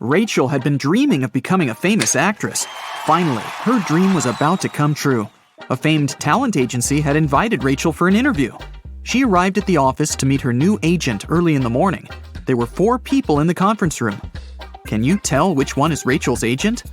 Rachel had been dreaming of becoming a famous actress. Finally, her dream was about to come true. A famed talent agency had invited Rachel for an interview. She arrived at the office to meet her new agent early in the morning. There were 4 people in the conference room. Can you tell which one is Rachel's agent?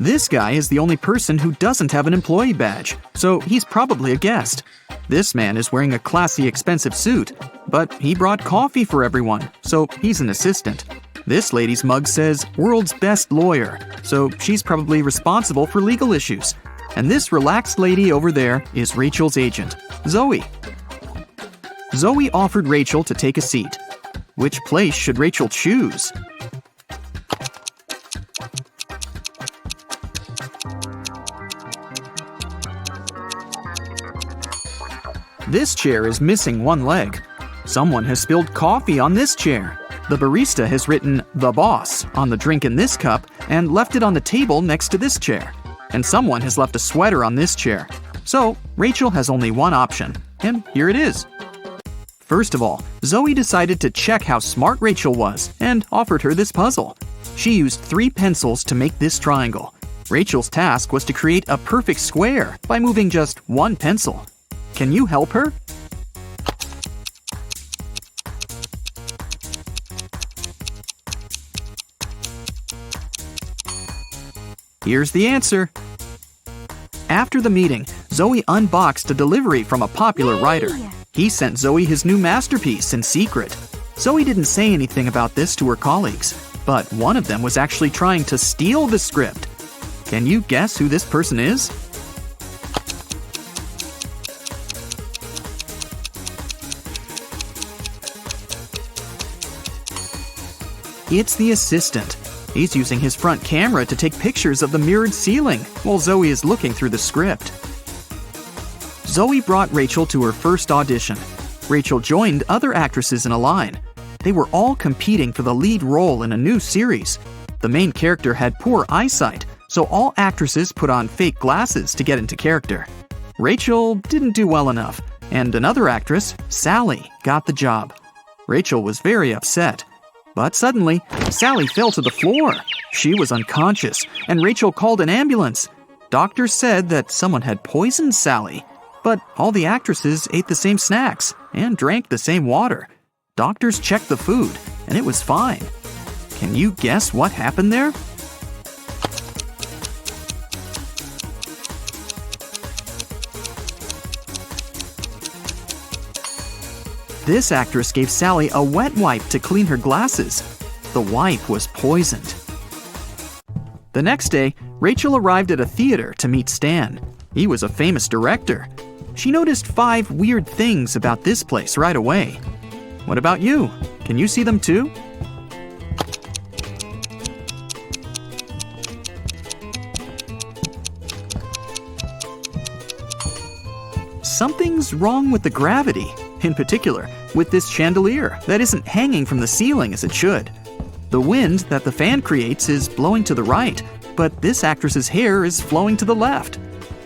This guy is the only person who doesn't have an employee badge, so he's probably a guest. This man is wearing a classy, expensive suit, but he brought coffee for everyone, so he's an assistant. This lady's mug says "World's Best Lawyer," so she's probably responsible for legal issues. And this relaxed lady over there is Rachel's agent, Zoe. Zoe offered Rachel to take a seat. Which place should Rachel choose? This chair is missing one leg. Someone has spilled coffee on this chair. The barista has written "The Boss" on the drink in this cup and left it on the table next to this chair. And someone has left a sweater on this chair. So, Rachel has only one option, and here it is. First of all, Zoe decided to check how smart Rachel was and offered her this puzzle. She used 3 pencils to make this triangle. Rachel's task was to create a perfect square by moving just 1 pencil. Can you help her? Here's the answer. After the meeting, Zoe unboxed a delivery from a popular writer. He sent Zoe his new masterpiece in secret. Zoe didn't say anything about this to her colleagues, but one of them was actually trying to steal the script. Can you guess who this person is? It's the assistant. He's using his front camera to take pictures of the mirrored ceiling while Zoe is looking through the script. Zoe brought Rachel to her first audition. Rachel joined other actresses in a line. They were all competing for the lead role in a new series. The main character had poor eyesight, so all actresses put on fake glasses to get into character. Rachel didn't do well enough, and another actress, Sally, got the job. Rachel was very upset. But suddenly, Sally fell to the floor. She was unconscious, and Rachel called an ambulance. Doctors said that someone had poisoned Sally. But all the actresses ate the same snacks and drank the same water. Doctors checked the food, and it was fine. Can you guess what happened there? This actress gave Sally a wet wipe to clean her glasses. The wipe was poisoned. The next day, Rachel arrived at a theater to meet Stan. He was a famous director. She noticed 5 weird things about this place right away. What about you? Can you see them too? Something's wrong with the gravity. In particular, with this chandelier that isn't hanging from the ceiling as it should. The wind that the fan creates is blowing to the right, but this actress's hair is flowing to the left.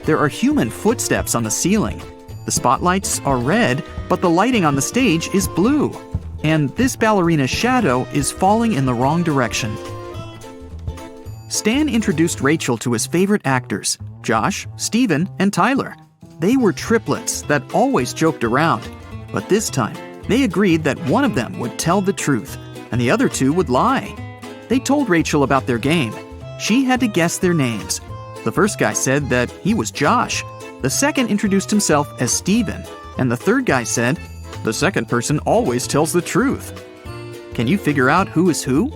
There are human footsteps on the ceiling. The spotlights are red, but the lighting on the stage is blue. And this ballerina's shadow is falling in the wrong direction. Stan introduced Rachel to his favorite actors, Josh, Steven, and Tyler. They were triplets that always joked around. But this time, they agreed that one of them would tell the truth, and the other 2 would lie. They told Rachel about their game. She had to guess their names. The first guy said that he was Josh. The second introduced himself as Steven, and the third guy said, "The second person always tells the truth." Can you figure out who is who?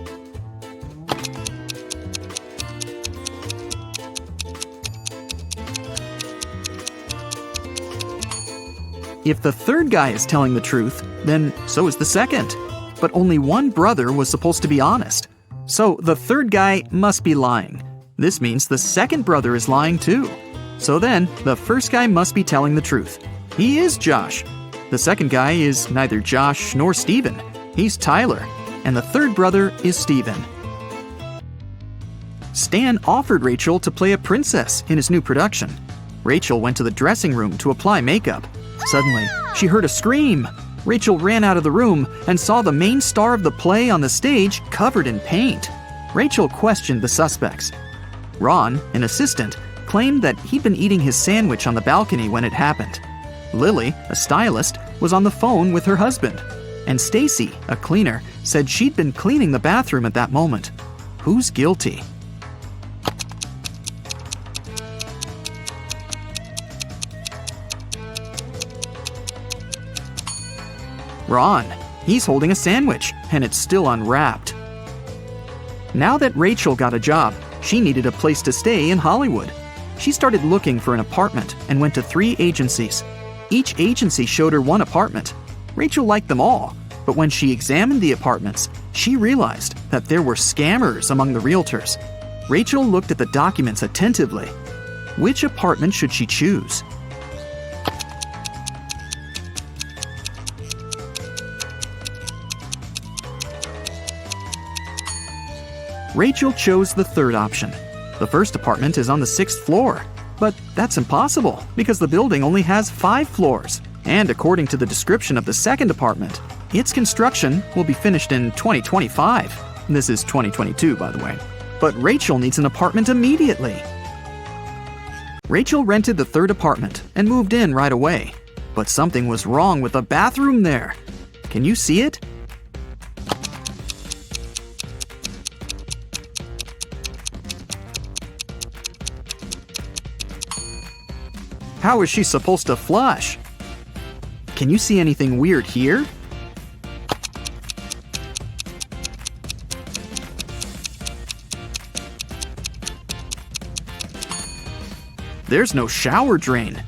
If the third guy is telling the truth, then so is the second. But only one brother was supposed to be honest. So the third guy must be lying. This means the second brother is lying too. So then, the first guy must be telling the truth. He is Josh. The second guy is neither Josh nor Steven. He's Tyler. And the third brother is Steven. Stan offered Rachel to play a princess in his new production. Rachel went to the dressing room to apply makeup. Suddenly, she heard a scream. Rachel ran out of the room and saw the main star of the play on the stage covered in paint. Rachel questioned the suspects. Ron, an assistant, claimed that he'd been eating his sandwich on the balcony when it happened. Lily, a stylist, was on the phone with her husband. And Stacy, a cleaner, said she'd been cleaning the bathroom at that moment. Who's guilty? Ron. He's holding a sandwich, and it's still unwrapped. Now that Rachel got a job, she needed a place to stay in Hollywood. She started looking for an apartment and went to 3 agencies. Each agency showed her one apartment. Rachel liked them all, but when she examined the apartments, she realized that there were scammers among the realtors. Rachel looked at the documents attentively. Which apartment should she choose? Rachel chose the third option. The first apartment is on the 6th floor. But that's impossible because the building only has 5 floors. And according to the description of the second apartment, its construction will be finished in 2025. This is 2022, by the way. But Rachel needs an apartment immediately. Rachel rented the third apartment and moved in right away. But something was wrong with the bathroom there. Can you see it? How is she supposed to flush? Can you see anything weird here? There's no shower drain.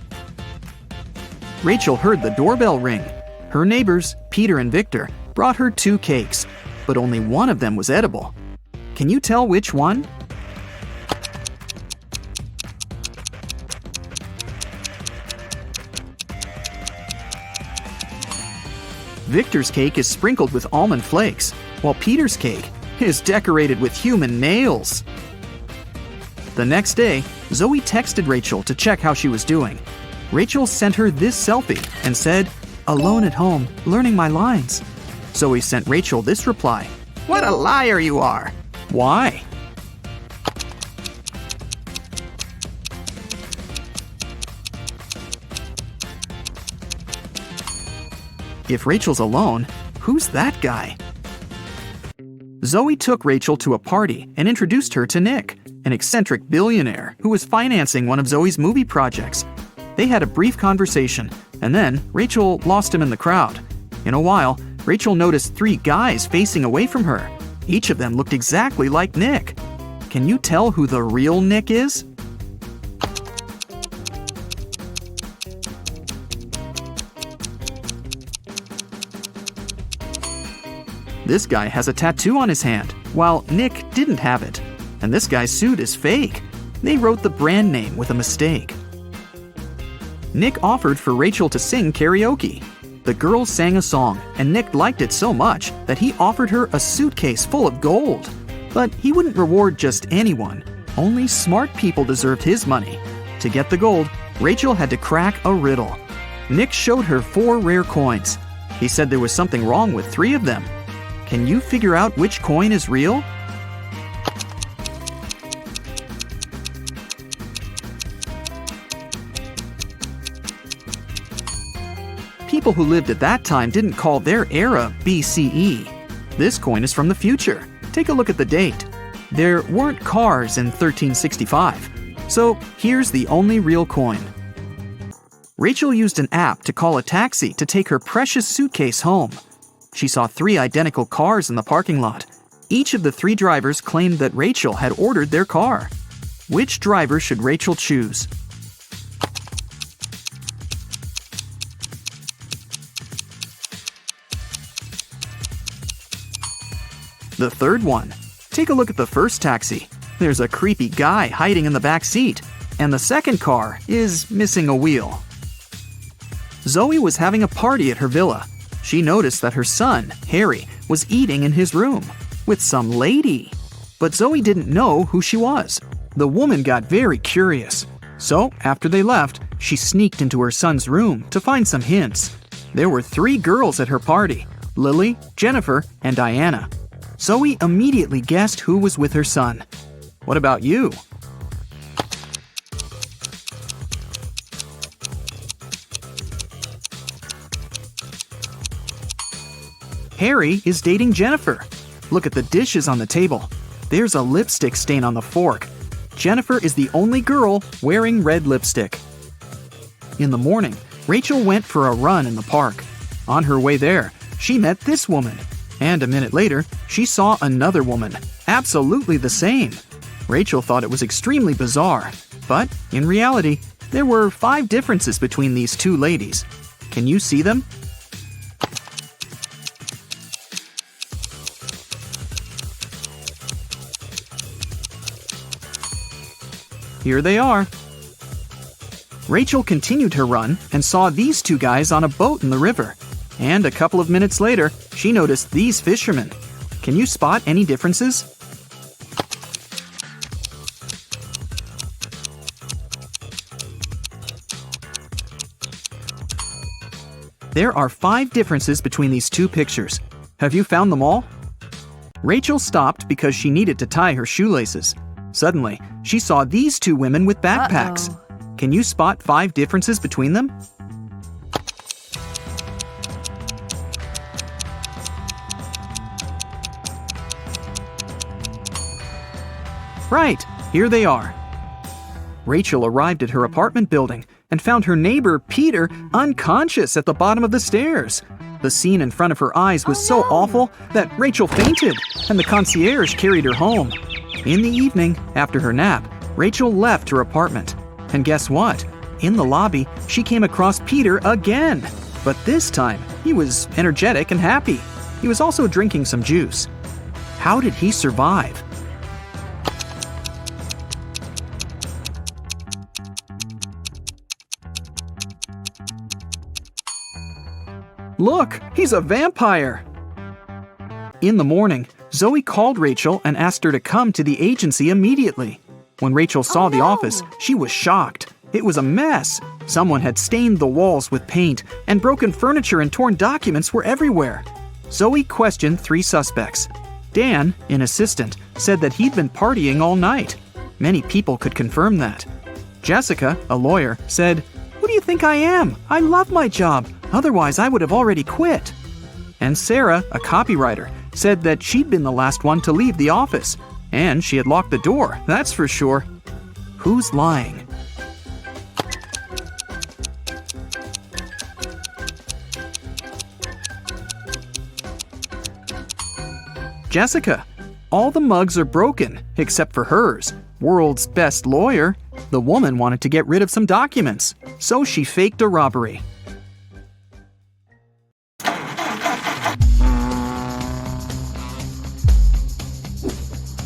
Rachel heard the doorbell ring. Her neighbors, Peter and Victor, brought her 2 cakes, but only one of them was edible. Can you tell which one? Victor's cake is sprinkled with almond flakes, while Peter's cake is decorated with human nails. The next day, Zoe texted Rachel to check how she was doing. Rachel sent her this selfie and said, "Alone at home, learning my lines." Zoe sent Rachel this reply, "What a liar you are." Why? If Rachel's alone, who's that guy? Zoe took Rachel to a party and introduced her to Nick, an eccentric billionaire who was financing one of Zoe's movie projects. They had a brief conversation, and then Rachel lost him in the crowd. In a while, Rachel noticed 3 guys facing away from her. Each of them looked exactly like Nick. Can you tell who the real Nick is? This guy has a tattoo on his hand, while Nick didn't have it. And this guy's suit is fake. They wrote the brand name with a mistake. Nick offered for Rachel to sing karaoke. The girls sang a song, and Nick liked it so much that he offered her a suitcase full of gold. But he wouldn't reward just anyone. Only smart people deserved his money. To get the gold, Rachel had to crack a riddle. Nick showed her 4 rare coins. He said there was something wrong with 3 of them. Can you figure out which coin is real? People who lived at that time didn't call their era BCE. This coin is from the future. Take a look at the date. There weren't cars in 1365. So here's the only real coin. Rachel used an app to call a taxi to take her precious suitcase home. She saw 3 identical cars in the parking lot. Each of the 3 drivers claimed that Rachel had ordered their car. Which driver should Rachel choose? The third one. Take a look at the first taxi. There's a creepy guy hiding in the back seat, and the second car is missing a wheel. Zoe was having a party at her villa. She noticed that her son, Harry, was eating in his room with some lady. But Zoe didn't know who she was. The woman got very curious. So, after they left, she sneaked into her son's room to find some hints. There were 3 girls at her party: Lily, Jennifer, and Diana. Zoe immediately guessed who was with her son. What about you? Harry is dating Jennifer. Look at the dishes on the table. There's a lipstick stain on the fork. Jennifer is the only girl wearing red lipstick. In the morning, Rachel went for a run in the park. On her way there, she met this woman. And a minute later, she saw another woman, absolutely the same. Rachel thought it was extremely bizarre. But, in reality, there were 5 differences between these 2 ladies. Can you see them? Here they are. Rachel continued her run and saw these 2 guys on a boat in the river. And a couple of minutes later, she noticed these fishermen. Can you spot any differences? There are 5 differences between these 2 pictures. Have you found them all? Rachel stopped because she needed to tie her shoelaces. Suddenly, she saw these 2 women with backpacks. Can you spot 5 differences between them? Right, here they are. Rachel arrived at her apartment building and found her neighbor, Peter, unconscious at the bottom of the stairs. The scene in front of her eyes was so awful that Rachel fainted, and the concierge carried her home. In the evening, after her nap, Rachel left her apartment. And guess what? In the lobby, she came across Peter again. But this time, he was energetic and happy. He was also drinking some juice. How did he survive? Look, he's a vampire! In the morning, Zoe called Rachel and asked her to come to the agency immediately. When Rachel saw the office, she was shocked. It was a mess. Someone had stained the walls with paint, and broken furniture and torn documents were everywhere. Zoe questioned 3 suspects. Dan, an assistant, said that he'd been partying all night. Many people could confirm that. Jessica, a lawyer, said, "Who do you think I am? I love my job. Otherwise, I would have already quit." And Sarah, a copywriter, said that she'd been the last one to leave the office. And she had locked the door, that's for sure. Who's lying? Jessica. All the mugs are broken, except for hers. World's best lawyer. The woman wanted to get rid of some documents, so she faked a robbery.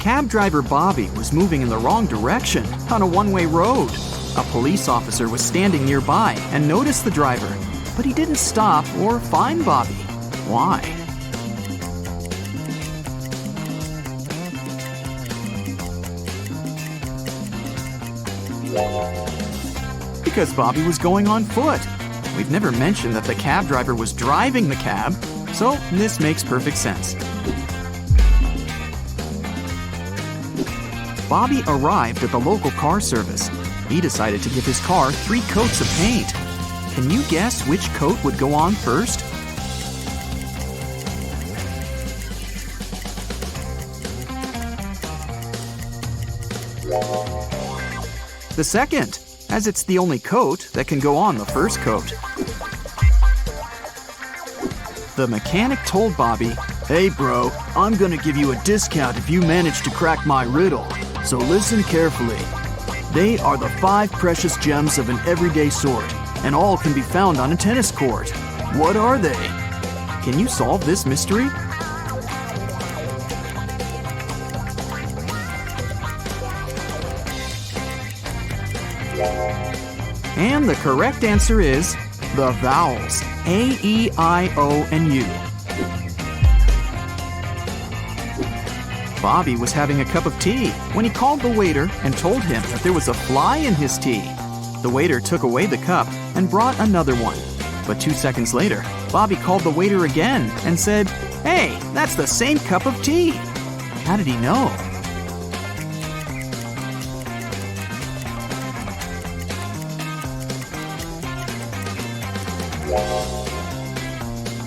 Cab driver Bobby was moving in the wrong direction on a one-way road. A police officer was standing nearby and noticed the driver, but he didn't stop or find Bobby. Why? Because Bobby was going on foot. We've never mentioned that the cab driver was driving the cab, so this makes perfect sense. Bobby arrived at the local car service. He decided to give his car 3 coats of paint. Can you guess which coat would go on first? The second, as it's the only coat that can go on the first coat. The mechanic told Bobby, "Hey bro, I'm gonna give you a discount if you manage to crack my riddle. So listen carefully. They are the 5 precious gems of an everyday sort, and all can be found on a tennis court. What are they? Can you solve this mystery?" And the correct answer is the vowels A, E, I, O, and U. Bobby was having a cup of tea when he called the waiter and told him that there was a fly in his tea. The waiter took away the cup and brought another one. But 2 seconds later, Bobby called the waiter again and said, "Hey, that's the same cup of tea." How did he know?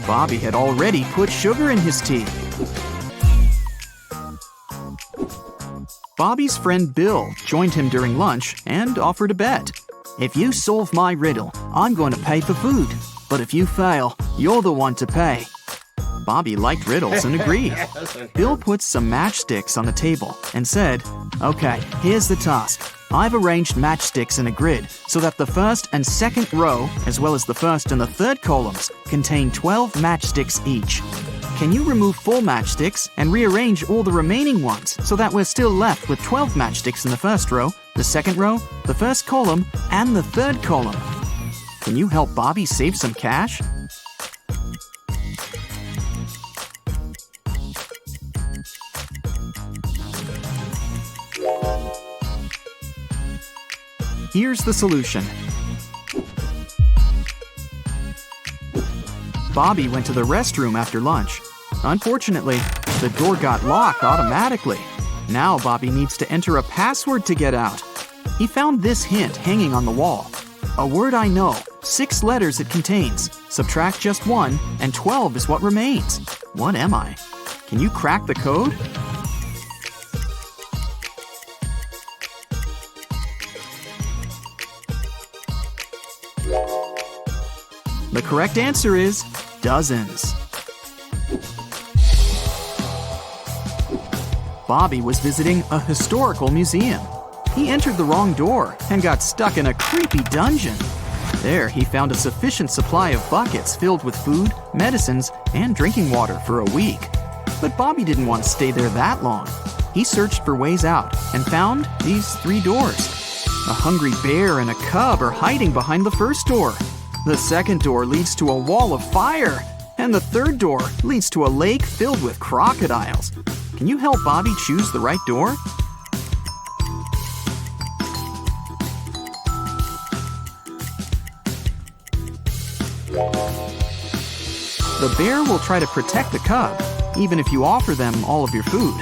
Bobby had already put sugar in his tea. Bobby's friend Bill joined him during lunch and offered a bet. "If you solve my riddle, I'm going to pay for food. But if you fail, you're the one to pay." Bobby liked riddles and agreed. Bill put some matchsticks on the table and said, "Okay, here's the task. I've arranged matchsticks in a grid so that the first and second row, as well as the first and the third columns, contain 12 matchsticks each. Can you remove 4 matchsticks and rearrange all the remaining ones so that we're still left with 12 matchsticks in the first row, the second row, the first column, and the third column? Can you help Bobby save some cash?" Here's the solution. Bobby went to the restroom after lunch. Unfortunately, the door got locked automatically. Now Bobby needs to enter a password to get out. He found this hint hanging on the wall. "A word I know, 6 letters it contains. Subtract just 1, and 12 is what remains. What am I?" Can you crack the code? The correct answer is dozens. Bobby was visiting a historical museum. He entered the wrong door and got stuck in a creepy dungeon. There, he found a sufficient supply of buckets filled with food, medicines, and drinking water for a week. But Bobby didn't want to stay there that long. He searched for ways out and found these 3 doors. A hungry bear and a cub are hiding behind the first door. The second door leads to a wall of fire, and the third door leads to a lake filled with crocodiles. Can you help Bobby choose the right door? The bear will try to protect the cub, even if you offer them all of your food.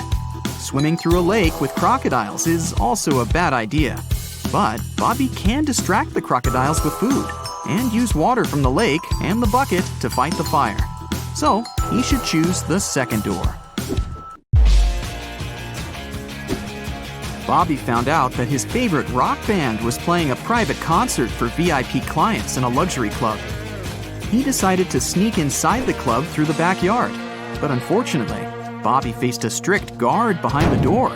Swimming through a lake with crocodiles is also a bad idea. But Bobby can distract the crocodiles with food and use water from the lake and the bucket to fight the fire. So, he should choose the second door. Bobby found out that his favorite rock band was playing a private concert for VIP clients in a luxury club. He decided to sneak inside the club through the backyard. But unfortunately, Bobby faced a strict guard behind the door.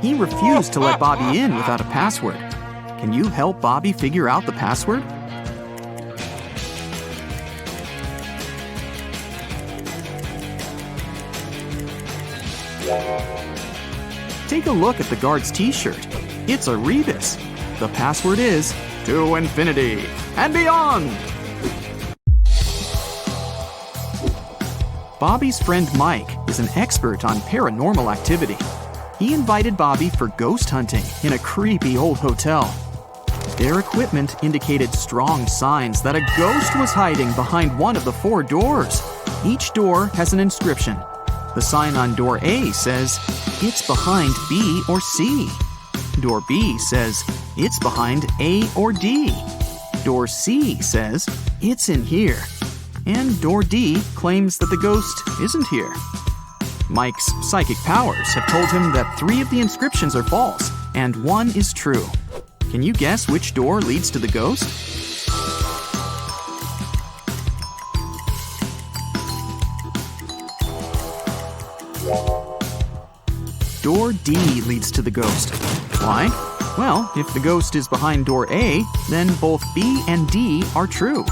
He refused to let Bobby in without a password. Can you help Bobby figure out the password? Take a look at the guard's t-shirt. It's a rebus. The password is "To infinity and beyond." Bobby's friend Mike is an expert on paranormal activity. He invited Bobby for ghost hunting in a creepy old hotel. Their equipment indicated strong signs that a ghost was hiding behind one of the 4 doors. Each door has an inscription. The sign on door A says, "It's behind B or C." Door B says, "It's behind A or D." Door C says, "It's in here." And door D claims that the ghost isn't here. Mike's psychic powers have told him that 3 of the inscriptions are false and 1 is true. Can you guess which door leads to the ghost? Door D leads to the ghost. Why? Well, if the ghost is behind door A, then both B and D are true.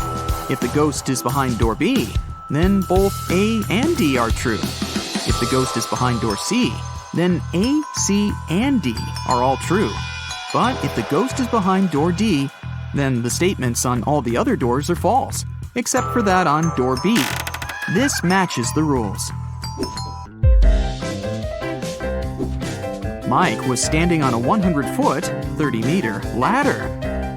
If the ghost is behind door B, then both A and D are true. If the ghost is behind door C, then A, C, and D are all true. But if the ghost is behind door D, then the statements on all the other doors are false, except for that on door B. This matches the rules. Mike was standing on a 100-foot, 30-meter ladder.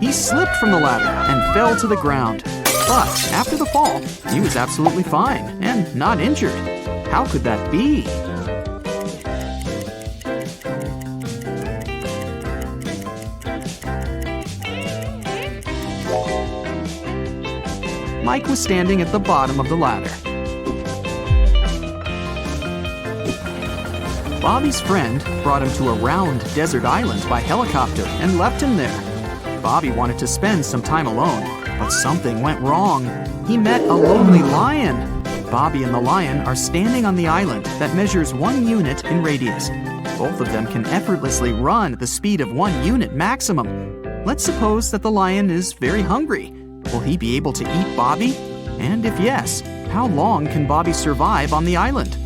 He slipped from the ladder and fell to the ground. But after the fall, he was absolutely fine and not injured. How could that be? Mike was standing at the bottom of the ladder. Bobby's friend brought him to a round desert island by helicopter and left him there. Bobby wanted to spend some time alone, but something went wrong. He met a lonely lion. Bobby and the lion are standing on the island that measures 1 unit in radius. Both of them can effortlessly run at the speed of 1 unit maximum. Let's suppose that the lion is very hungry. Will he be able to eat Bobby? And if yes, how long can Bobby survive on the island?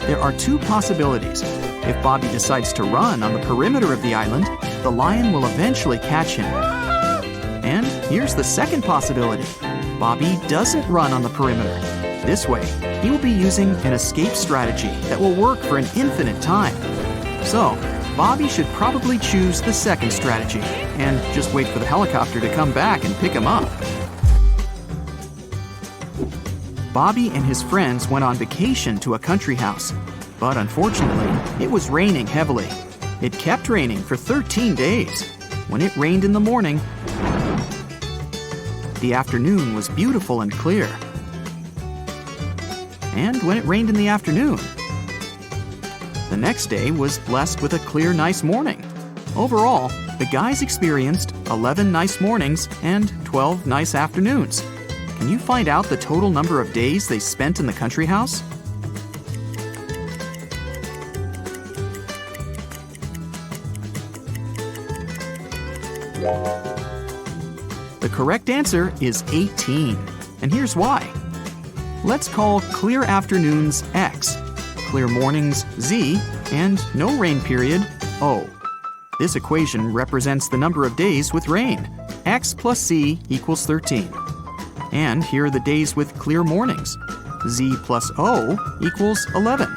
There are 2 possibilities. If Bobby decides to run on the perimeter of the island, the lion will eventually catch him. And here's the second possibility. Bobby doesn't run on the perimeter. This way, he will be using an escape strategy that will work for an infinite time. So, Bobby should probably choose the second strategy and just wait for the helicopter to come back and pick him up. Bobby and his friends went on vacation to a country house, but unfortunately, it was raining heavily. It kept raining for 13 days. When it rained in the morning, the afternoon was beautiful and clear. And when it rained in the afternoon, the next day was blessed with a clear, nice morning. Overall, the guys experienced 11 nice mornings and 12 nice afternoons. Can you find out the total number of days they spent in the country house? The correct answer is 18, and here's why. Let's call clear afternoons X, clear mornings Z, and no rain period O. This equation represents the number of days with rain. X plus Z equals 13. And here are the days with clear mornings. Z plus O equals 11.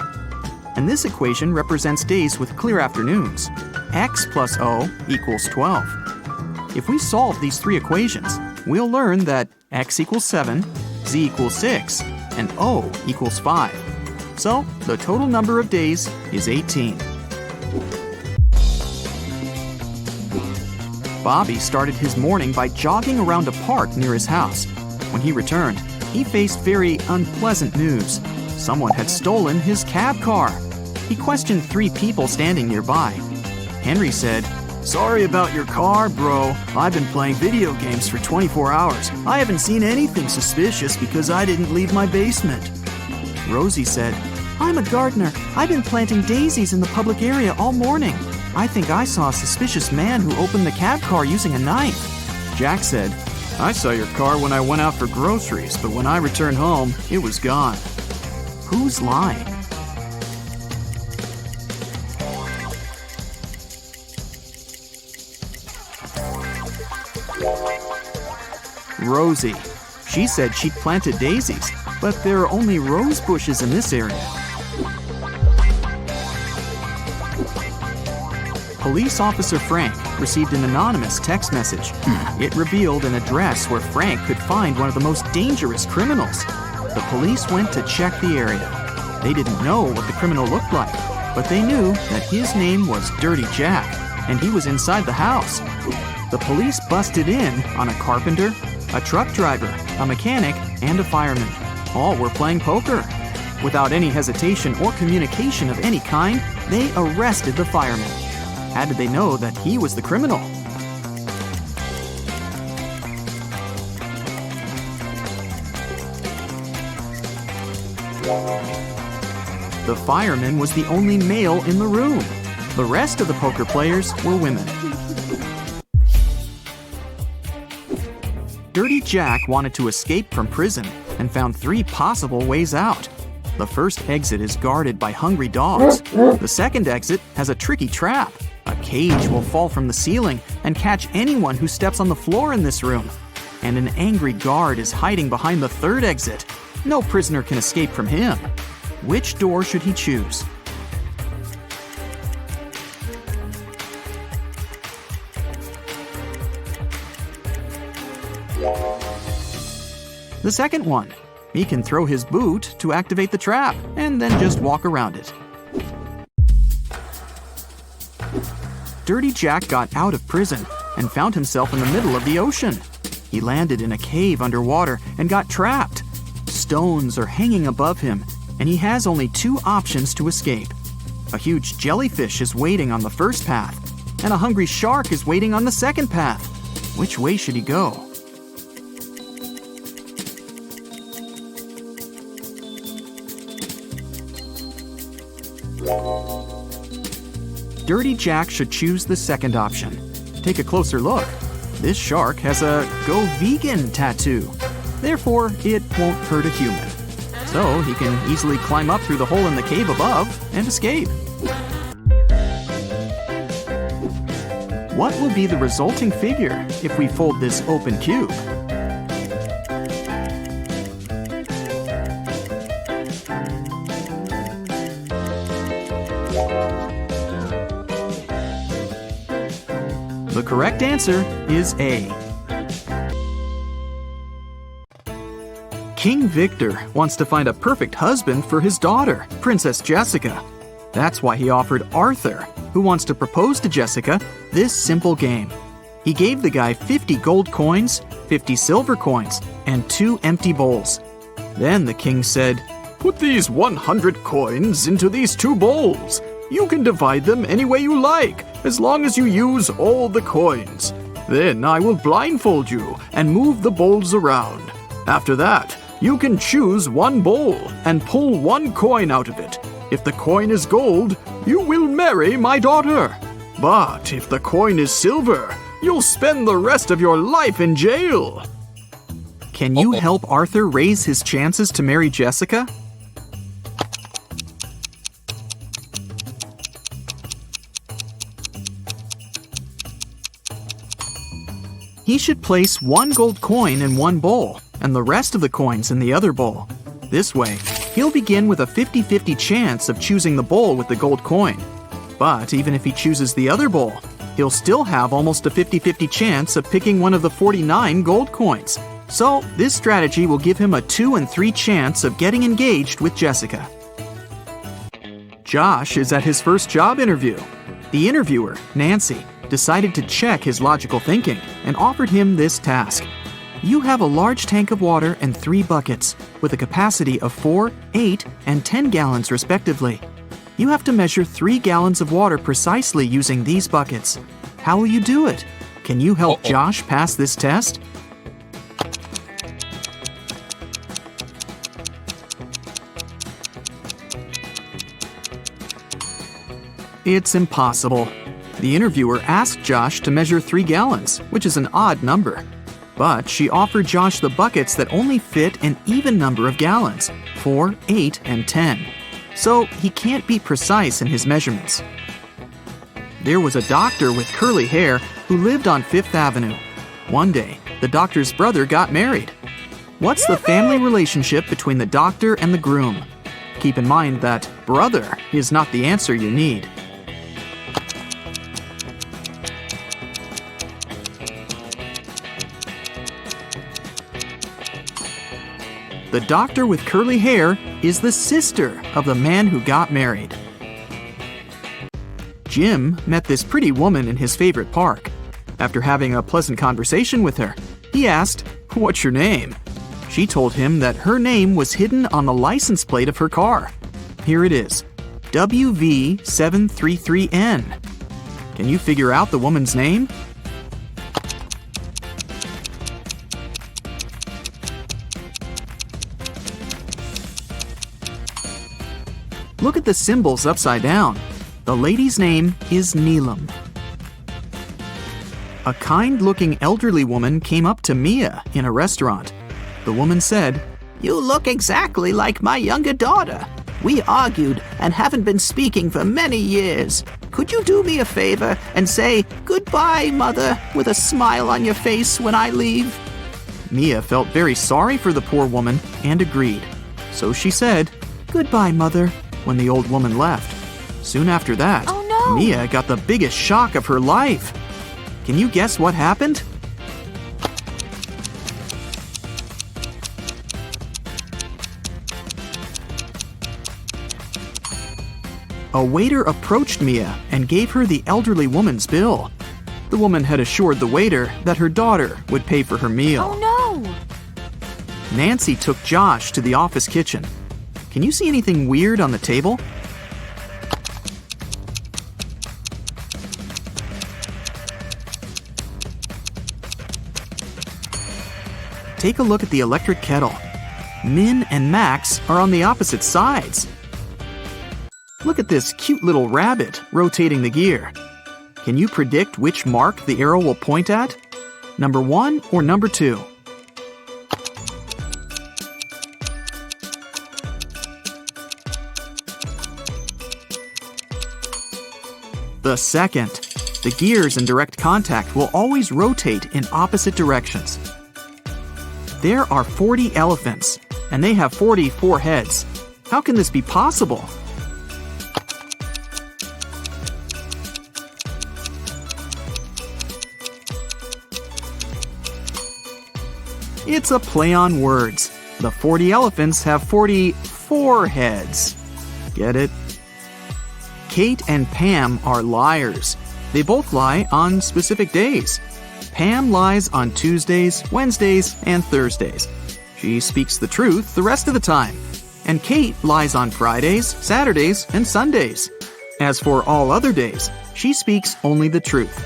And this equation represents days with clear afternoons. X plus O equals 12. If we solve these 3 equations, we'll learn that X equals 7, Z equals 6, and O equals 5. So, the total number of days is 18. Bobby started his morning by jogging around a park near his house. When he returned, he faced very unpleasant news. Someone had stolen his cab car. He questioned 3 people standing nearby. Henry said, "Sorry about your car, bro. I've been playing video games for 24 hours. I haven't seen anything suspicious because I didn't leave my basement." Rosie said, "I'm a gardener. I've been planting daisies in the public area all morning. I think I saw a suspicious man who opened the cab car using a knife." Jack said, "I saw your car when I went out for groceries, but when I returned home, it was gone." Who's lying? Rosie. She said she'd planted daisies, but there are only rose bushes in this area. Police officer Frank received an anonymous text message. It revealed an address where Frank could find one of the most dangerous criminals. The police went to check the area. They didn't know what the criminal looked like, but they knew that his name was Dirty Jack, and he was inside the house. The police busted in on a carpenter, a truck driver, a mechanic, and a fireman. All were playing poker. Without any hesitation or communication of any kind, they arrested the fireman. How did they know that he was the criminal? The fireman was the only male in the room. The rest of the poker players were women. Dirty Jack wanted to escape from prison and found 3 possible ways out. The first exit is guarded by hungry dogs. The second exit has a tricky trap. A cage will fall from the ceiling and catch anyone who steps on the floor in this room. And an angry guard is hiding behind the third exit. No prisoner can escape from him. Which door should he choose? The second one. He can throw his boot to activate the trap and then just walk around it. Dirty Jack got out of prison and found himself in the middle of the ocean. He landed in a cave underwater and got trapped. Stones are hanging above him, and he has only two options to escape. A huge jellyfish is waiting on the first path, and a hungry shark is waiting on the second path. Which way should he go? Dirty Jack should choose the second option. Take a closer look. This shark has a Go Vegan tattoo. Therefore, it won't hurt a human. So he can easily climb up through the hole in the cave above and escape. What will be the resulting figure if we fold this open cube? The correct answer is A. King Victor wants to find a perfect husband for his daughter, Princess Jessica. That's why he offered Arthur, who wants to propose to Jessica, this simple game. He gave the guy 50 gold coins, 50 silver coins, and 2 empty bowls. Then the king said, "Put these 100 coins into these 2 bowls. You can divide them any way you like, as long as you use all the coins. Then I will blindfold you and move the bowls around. After that, you can choose one bowl and pull 1 coin out of it. If the coin is gold, you will marry my daughter. But if the coin is silver, you'll spend the rest of your life in jail." Can you help Arthur raise his chances to marry Jessica? He should place 1 gold coin in 1 bowl and the rest of the coins in the other bowl. This way, he'll begin with a 50-50 chance of choosing the bowl with the gold coin. But even if he chooses the other bowl, he'll still have almost a 50-50 chance of picking one of the 49 gold coins. So this strategy will give him a 2 in 3 chance of getting engaged with Jessica. Josh is at his first job interview. The interviewer, Nancy, decided to check his logical thinking and offered him this task. You have a large tank of water and 3 buckets with a capacity of 4, 8, and 10 gallons respectively. You have to measure 3 gallons of water precisely using these buckets. How will you do it? Can you help Josh pass this test? It's impossible. The interviewer asked Josh to measure 3 gallons, which is an odd number. But she offered Josh the buckets that only fit an even number of gallons, 4, 8, and 10. So he can't be precise in his measurements. There was a doctor with curly hair who lived on 5th Avenue. One day, the doctor's brother got married. What's the family relationship between the doctor and the groom? Keep in mind that brother is not the answer you need. The doctor with curly hair is the sister of the man who got married. Jim met this pretty woman in his favorite park. After having a pleasant conversation with her, he asked, "What's your name?" She told him that her name was hidden on the license plate of her car. Here it is, WV733N. Can you figure out the woman's name? Look at the symbols upside down. The lady's name is Neelam. A kind-looking elderly woman came up to Mia in a restaurant. The woman said, "You look exactly like my younger daughter. We argued and haven't been speaking for many years. Could you do me a favor and say, 'Goodbye, Mother,' with a smile on your face when I leave?" Mia felt very sorry for the poor woman and agreed. So she said, "Goodbye, Mother," when the old woman left. Soon after that, Oh no! Mia got the biggest shock of her life. Can you guess what happened? A waiter approached Mia and gave her the elderly woman's bill. The woman had assured the waiter that her daughter would pay for her meal. Oh no! Nancy took Josh to the office kitchen. Can you see anything weird on the table? Take a look at the electric kettle. Min and Max are on the opposite sides. Look at this cute little rabbit rotating the gear. Can you predict which mark the arrow will point at? Number 1 or number 2? The second. The gears in direct contact will always rotate in opposite directions. There are 40 elephants, and they have 44 heads. How can this be possible? It's a play on words. The 40 elephants have 44 heads. Get it? Kate and Pam are liars. They both lie on specific days. Pam lies on Tuesdays, Wednesdays, and Thursdays. She speaks the truth the rest of the time. And Kate lies on Fridays, Saturdays, and Sundays. As for all other days, she speaks only the truth.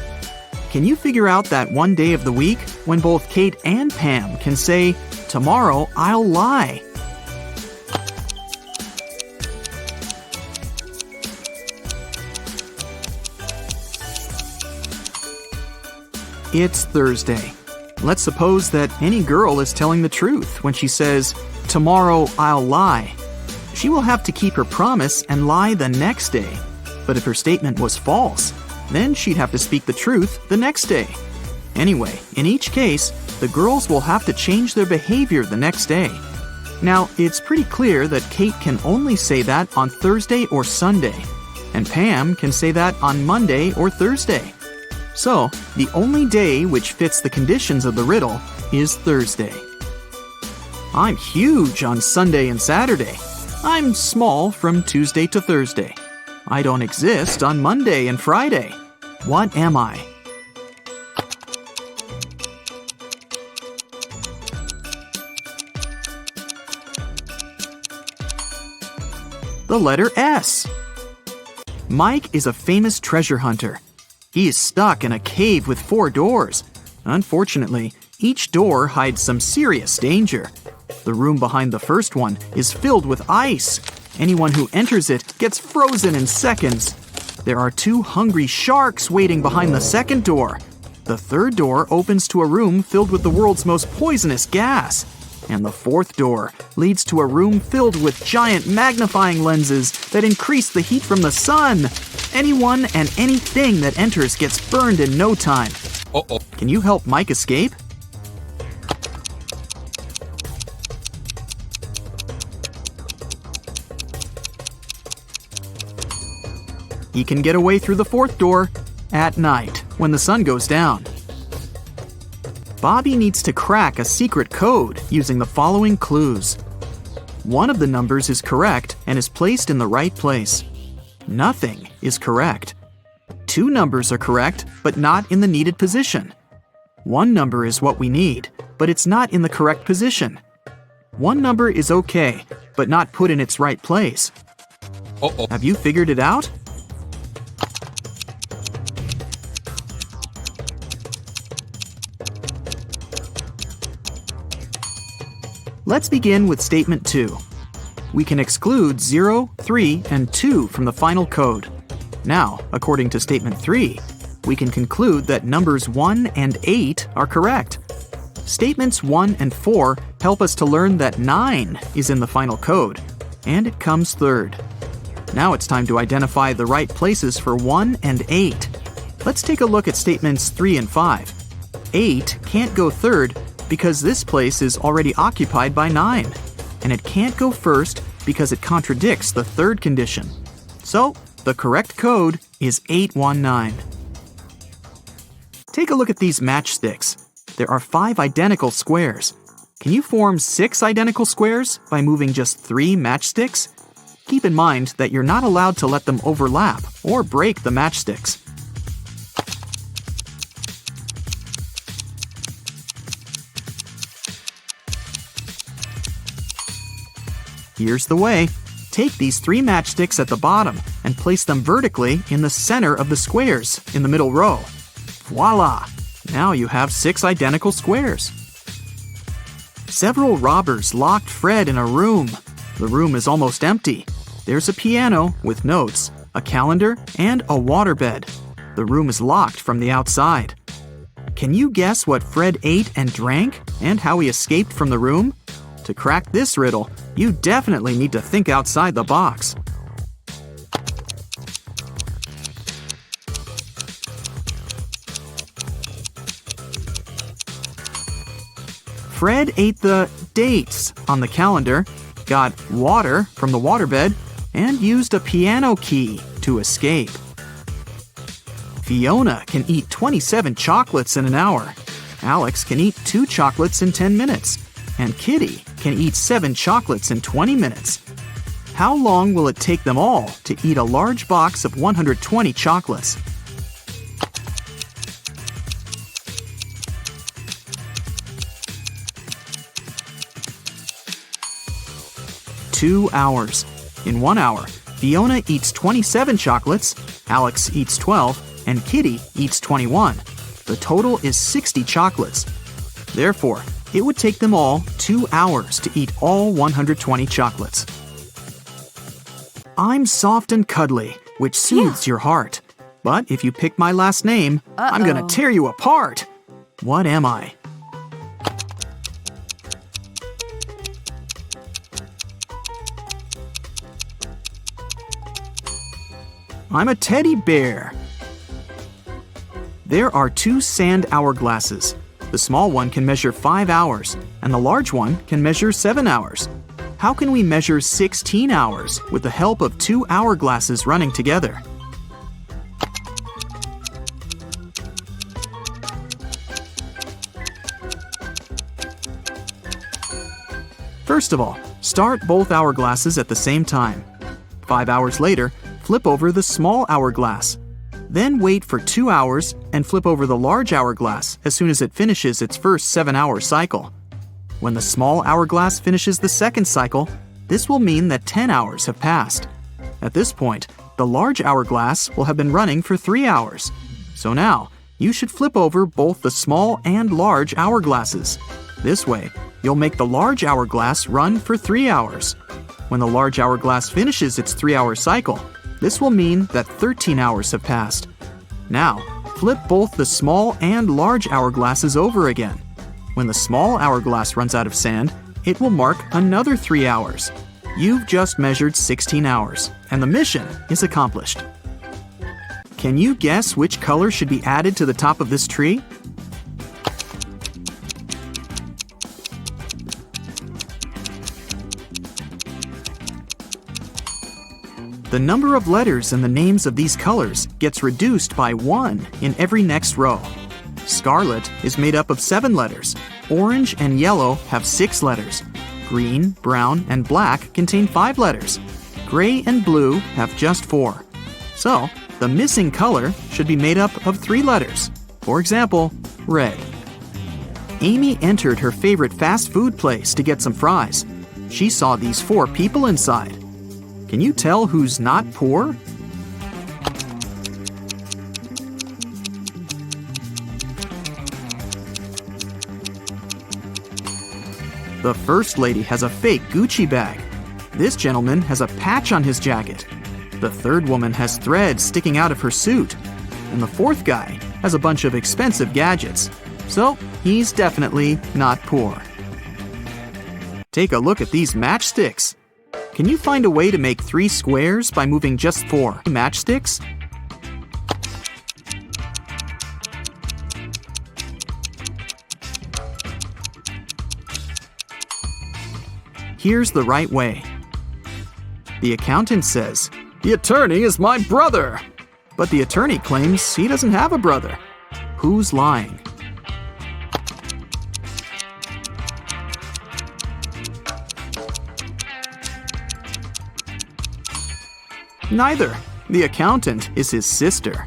Can you figure out that one day of the week when both Kate and Pam can say, "Tomorrow I'll lie"? It's Thursday. Let's suppose that any girl is telling the truth when she says, "Tomorrow I'll lie." She will have to keep her promise and lie the next day. But if her statement was false, then she'd have to speak the truth the next day. Anyway, in each case, the girls will have to change their behavior the next day. Now, it's pretty clear that Kate can only say that on Thursday or Sunday, and Pam can say that on Monday or Thursday. So, the only day which fits the conditions of the riddle is Thursday. I'm huge on Sunday and Saturday. I'm small from Tuesday to Thursday. I don't exist on Monday and Friday. What am I? The letter S. Mike is a famous treasure hunter. He is stuck in a cave with 4 doors. Unfortunately, each door hides some serious danger. The room behind the first one is filled with ice. Anyone who enters it gets frozen in seconds. There are 2 hungry sharks waiting behind the second door. The third door opens to a room filled with the world's most poisonous gas. And the fourth door leads to a room filled with giant magnifying lenses that increase the heat from the sun. Anyone and anything that enters gets burned in no time. Uh-oh. Can you help Mike escape? He can get away through the fourth door at night when the sun goes down. Bobby needs to crack a secret code using the following clues. One of the numbers is correct and is placed in the right place. Nothing is correct. 2 numbers are correct, but not in the needed position. 1 number is what we need, but it's not in the correct position. 1 number is okay, but not put in its right place. Uh-oh. Have you figured it out? Let's begin with statement 2. We can exclude 0, 3, and 2 from the final code. Now, according to statement 3, we can conclude that numbers 1 and 8 are correct. Statements 1 and 4 help us to learn that 9 is in the final code, and it comes third. Now it's time to identify the right places for 1 and 8. Let's take a look at statements 3 and 5. 8 can't go third because this place is already occupied by 9. And it can't go first because it contradicts the third condition. So, the correct code is 819. Take a look at these matchsticks. There are 5 identical squares. Can you form 6 identical squares by moving just 3 matchsticks? Keep in mind that you're not allowed to let them overlap or break the matchsticks. Here's the way. Take these 3 matchsticks at the bottom and place them vertically in the center of the squares in the middle row. Voila! Now you have 6 identical squares. Several robbers locked Fred in a room. The room is almost empty. There's a piano with notes, a calendar, and a waterbed. The room is locked from the outside. Can you guess what Fred ate and drank and how he escaped from the room? To crack this riddle, you definitely need to think outside the box. Fred ate the dates on the calendar, got water from the waterbed, and used a piano key to escape. Fiona can eat 27 chocolates in an hour. Alex can eat 2 chocolates in 10 minutes. And Kitty can eat 7 chocolates in 20 minutes. How long will it take them all to eat a large box of 120 chocolates? Two hours. In 1 hour, Fiona eats 27 chocolates, Alex eats 12, and Kitty eats 21. The total is 60 chocolates. Therefore, it would take them all 2 hours to eat all 120 chocolates. I'm soft and cuddly, which soothes your heart. But if you pick my last name, I'm gonna tear you apart. What am I? I'm a teddy bear. There are 2 sand hourglasses. The small one can measure 5 hours, and the large one can measure 7 hours. How can we measure 16 hours with the help of 2 hourglasses running together? First of all, start both hourglasses at the same time. 5 hours later, flip over the small hourglass. Then wait for 2 hours and flip over the large hourglass as soon as it finishes its first 7-hour cycle. When the small hourglass finishes the second cycle, this will mean that 10 hours have passed. At this point, the large hourglass will have been running for 3 hours. So now, you should flip over both the small and large hourglasses. This way, you'll make the large hourglass run for 3 hours. When the large hourglass finishes its 3-hour cycle, this will mean that 13 hours have passed. Now, flip both the small and large hourglasses over again. When the small hourglass runs out of sand, it will mark another 3 hours. You've just measured 16 hours, and the mission is accomplished. Can you guess which color should be added to the top of this tree? The number of letters in the names of these colors gets reduced by 1 in every next row. Scarlet is made up of 7 letters. Orange and yellow have 6 letters. Green, brown, and black contain 5 letters. Gray and blue have just 4. So, the missing color should be made up of 3 letters. For example, red. Amy entered her favorite fast food place to get some fries. She saw these 4 people inside. Can you tell who's not poor? The first lady has a fake Gucci bag. This gentleman has a patch on his jacket. The third woman has threads sticking out of her suit. And the fourth guy has a bunch of expensive gadgets. So, he's definitely not poor. Take a look at these matchsticks. Can you find a way to make 3 squares by moving just 4 matchsticks? Here's the right way. The accountant says, "The attorney is my brother." But the attorney claims he doesn't have a brother. Who's lying? Neither. The accountant is his sister.